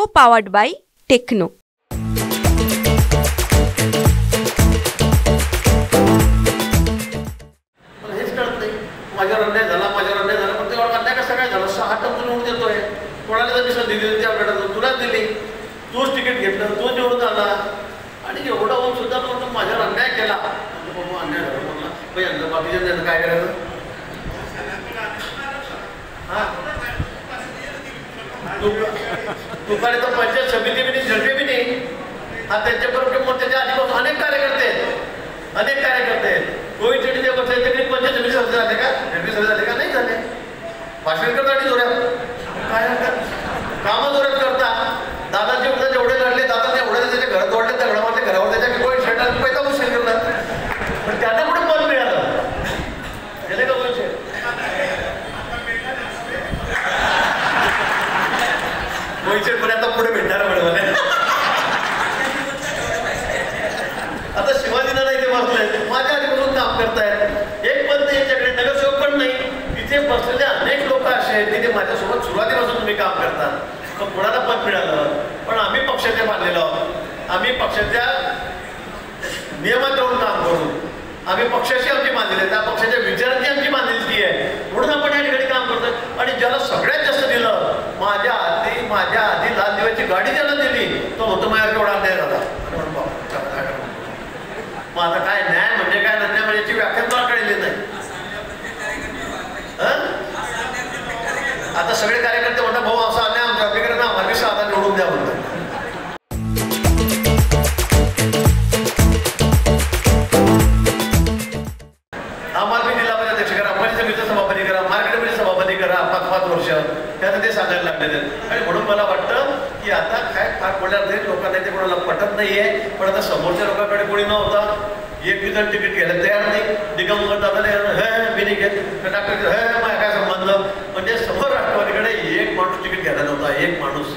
Co-powered by Techno. हेच कळत नाही. माझ्यावर अन्याय झाला पण तेव्हा अन्याय कसा काय झाला? 6 टक्के निवडून देतोय. कोणाला जर दिसत दिली त्यावेळेला तुलाच दिली, तूच तिकीट घेतलं, तू निवडून आला आणि एवढा होऊन सुद्धा तो माझ्यावर अन्याय केला. अन्याय झाला म्हणला बाकीच्या त्यांना काय करायचं? दुपारी तर पंचायत समिती बी नाही, झडपी बी नाही. हा त्यांच्याबरोबर मग त्याच्या आधीपासून अनेक कार्यकर्ते आहेत. कोविड चेडी ते बसले तरी पंचायत समिती सदस्य झाले का? झडपी सदस्य झाले का? नाही झाले. भाषण करता आणि जोड्यात काय कामं जोरात करता. दादाचे उद्या जेवढे लढले, दादा एवढे त्याच्या घरात ओढले, त्या घरामध्ये घरावर त्याच्या कोविड शर्टात पैसा मुश्किल करतात. पण त्यांना कुठे पद मिळालं? गेले का कोविड शेट? पर्यंत पुढे भेटणार मला. आता शिवाजीना नाही ते बसले, माझ्या आधीपासून काम करतायत. एक पद नाही याच्याकडे, नगरसेवक पण नाही. तिथे बसलेले अनेक लोक असे आहेत तिथे माझ्यासोबत सुरुवातीपासून तुम्ही काम करतात. पण कोणाला पद मिळालं? पण आम्ही पक्षाचे बांधलेलो आहोत. आम्ही पक्षाच्या नियमात येऊन काम करू. आम्ही पक्षाशी आमची बांधलेली आहे, त्या पक्षाच्या विचारांची आमची बांधिलकी आहे. म्हणून आपण या ठिकाणी काम करतोय. आणि ज्याला सगळ्यात जास्त दिलं, माझ्या आधी लाल दिव्याची गाडी ज्याला दिली, तो म्हणतो माझ्यावर केवढा अन्याय झाला. मग आता काय न्याय म्हणजे काय, अन्याय म्हणजे याची व्याख्या मला कळलेली नाही. आता सगळे कार्यकर्ते म्हणतात भाऊ असा अन्याय आमच्या अपेक्षा ना, आम्हाला आता निवडून द्या म्हणतात. ते सांगायला लागलेले. आणि म्हणून मला वाटतं की आता काय फार बोलणार नाही, लोकांना ते कोणाला पटत नाहीये. पण आता समोरच्या लोकांकडे कोणी नव्हता. एक जण तिकीट घ्यायला तयार नाही. दिगंबर दादा मी नाही घेत, डॉक्टर माझ्या काय संबंध. म्हणजे समोर राष्ट्रवादीकडे एक माणूस तिकीट घ्यायला नव्हता. एक माणूस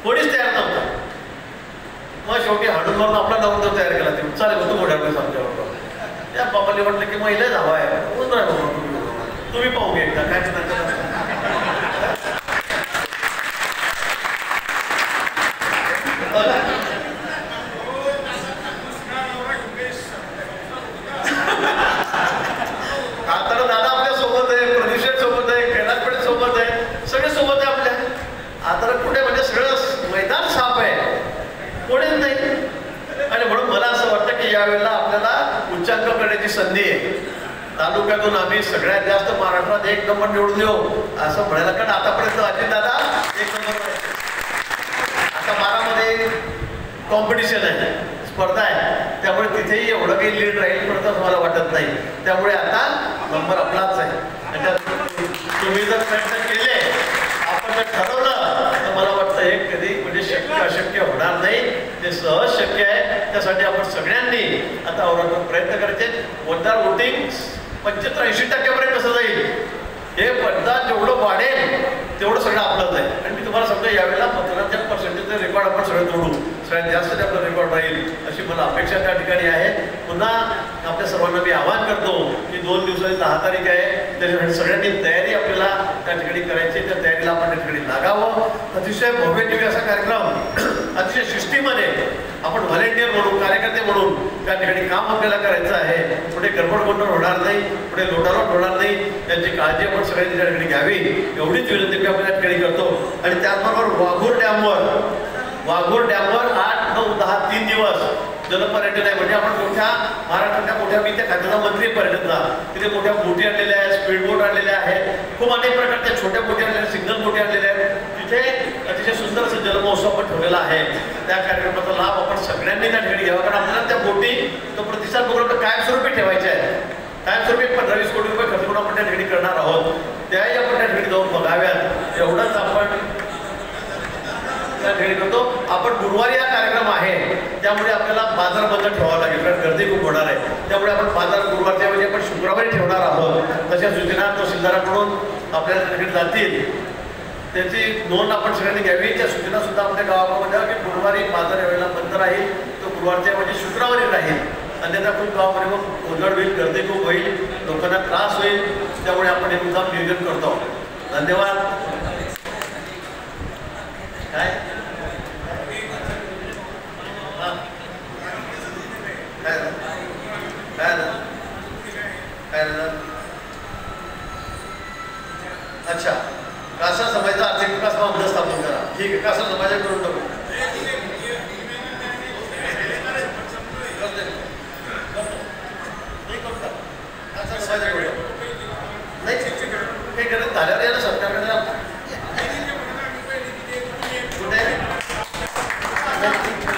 कोणीच तयार नव्हता. मग शेवटी हाडून मारून आपला नवरदेव तयार केला. ते चालेल होतो मोठ्या समजावं. त्या बाबांनी म्हटलं की महिलाच हवा आहे, तुम्ही पाहू घे एकदा काय करणार. आता दादा आपल्या सोबत आहे, प्रदीप सोबत आहे, कैलास पाटील सोबत आहे, सगळे सोबत आहे आपल्या. आता कुठे म्हणजे सगळं मैदान साफ आहे, कोणीच नाही. आणि म्हणून मला असं वाटतं की यावेळेला आपल्याला उच्चांक करण्याची संधी आहे. तालुक्यातून आम्ही सगळ्यात जास्त महाराष्ट्रात 1 नंबर निवडून देऊ असं म्हणायला, कारण आतापर्यंत अजित दादा 1 नंबर. आता 12मध्ये कॉम्पिटिशन आहे, स्पर्धा आहे. त्यामुळे तिथेही एवढं काही लीड राहील पण मला वाटत नाही. त्यामुळे आता नंबर आपलाच आहे. तुम्ही जर प्रयत्न केले, आपण जर ठरवलं, तर मला वाटतं हे कधी म्हणजे शक्य अशक्य होणार नाही. ते सहज शक्य आहे. त्यासाठी आपण सगळ्यांनी आता औरंगाबाद प्रयत्न करायचे. मतदार वोटिंग 75-80% कसं जाईल, हे मतदान जेवढं वाढेल तेवढं सगळं आपलंच आहे. आणि मी तुम्हाला समजा यावेळेला मतदानाच्या पर्सेंटेजचं रेकॉर्ड आपण सगळं तोडू, सगळ्यात जास्त आपलं रेकॉर्ड राहील अशी मला अपेक्षा त्या ठिकाणी आहे. पुन्हा आपल्या सर्वांना मी आवाहन करतो की 2 दिवसाची 10 तारीख आहे, त्याच्यासाठी सगळ्यांनी तयारी आपल्याला त्या ठिकाणी करायची. त्या तयारीला आपण त्या ठिकाणी लागावं. अतिशय भव्य दिव्य असा कार्यक्रम अतिशय शिस्तीमध्ये आपण व्हॉलेंटियर म्हणून, कार्यकर्ते म्हणून त्या ठिकाणी काम आपल्याला करायचं आहे. पुढे गडबड गोंधळ होणार नाही, पुढे लोटालोट होणार नाही, त्यांची काळजी आपण सगळ्यांनी त्या ठिकाणी घ्यावी एवढीच विनंती मी आपण त्या ठिकाणी करतो. आणि त्याचबरोबर वाघूर डॅमवर 8, 9, 10 3 दिवस जलपर्यटन आहे. म्हणजे आपण मोठ्या महाराष्ट्रातल्या मोठ्या, मी त्या खात्याचा मंत्री पर्यटनला, तिथे मोठ्या बोटी आणलेल्या आहेत, स्पीड बोट आणलेल्या आहेत, खूप अनेक प्रकारच्या छोट्या बोटी आणलेल्या, सिग्नल बोटी आणलेल्या आहेत. तिथे अतिशय सुंदर असं जलमहोत्सव आपण ठेवलेला आहे. त्या कार्यक्रमाचा लाभ आपण सगळ्यांनी त्या ठिकाणी घ्यावा. कारण आपल्याला त्या बोटी तो प्रतिसाद प्रोग्राम कायमस्वरूपी ठेवायचे आहे. कायमस्वरूपी 15-20 कोटी रुपये खर्च करून आपण त्या ठिकाणी करणार आहोत. त्याही आपण त्या ठिकाणी जाऊन बघाव्यात. एवढंच आपण त्या ठिकाणी करतो. आपण गुरुवारी हा कार्यक्रम आहे, त्यामुळे आपल्याला बाजार बंद ठेवावा लागेल, कारण गर्दी खूप होणार आहे. त्यामुळे आपण बाजार गुरुवारच्या ऐवजी आपण शुक्रवारी ठेवणार आहोत. तशा सूचना तहसीलदाराकडून आपल्याला त्या ठिकाणी जातील. त्याची नोंद आपण सगळ्यांनी घ्यावी. त्या सूचना सुद्धा आपल्या गावामध्ये की गुरुवारी बाजार यावेळेला बंद राहील, तो गुरुवारच्या ऐवजी शुक्रवारी राहील. अन्यथा खूप गावामध्ये मग उजळ होईल, गर्दी खूप होईल, लोकांना त्रास होईल. त्यामुळे आपण हे मुद्दाम नियोजन करतो. धन्यवाद. काय ठीक आहे कसं माझ्याकडून टाकू नाही हे करत झाल्यावर याला सरकारकडे कुठे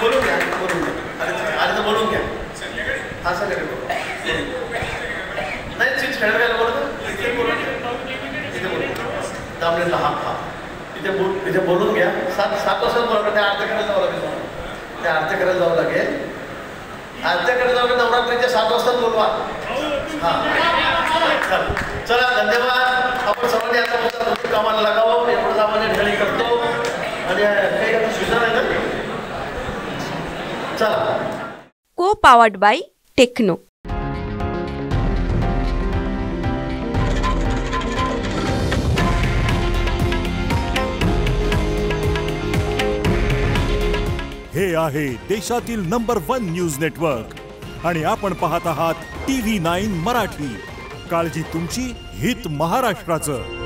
बोलून घ्या आधी तर बोलून घ्या हा संध्याकाळी नाही चीज खेळायला काय बोलत इथे बोलून इथे बोलून दामलेला हा इथे बोलून घ्या 7 वाजता बोला त्या अर्ध्या करायला जावं लागेल त्या अर्ध्या करायला जावं लागेल अर्ध्याकडे जाऊन नवरात्रीच्या 7 वाजता बोलवा हां चला धन्यवाद आपण सर्वांनी आता कामाला लागावं एवढं आपण ढळी करतो आणि काही आता सूचना आहे ना चला को पावर्ड बाय टेक्नो. हे आहे देशातील नंबर 1 न्यूज नेटवर्क आणि आपण पाहत आहात TV9 मराठी. काळजी तुमची, हित महाराष्ट्राचं.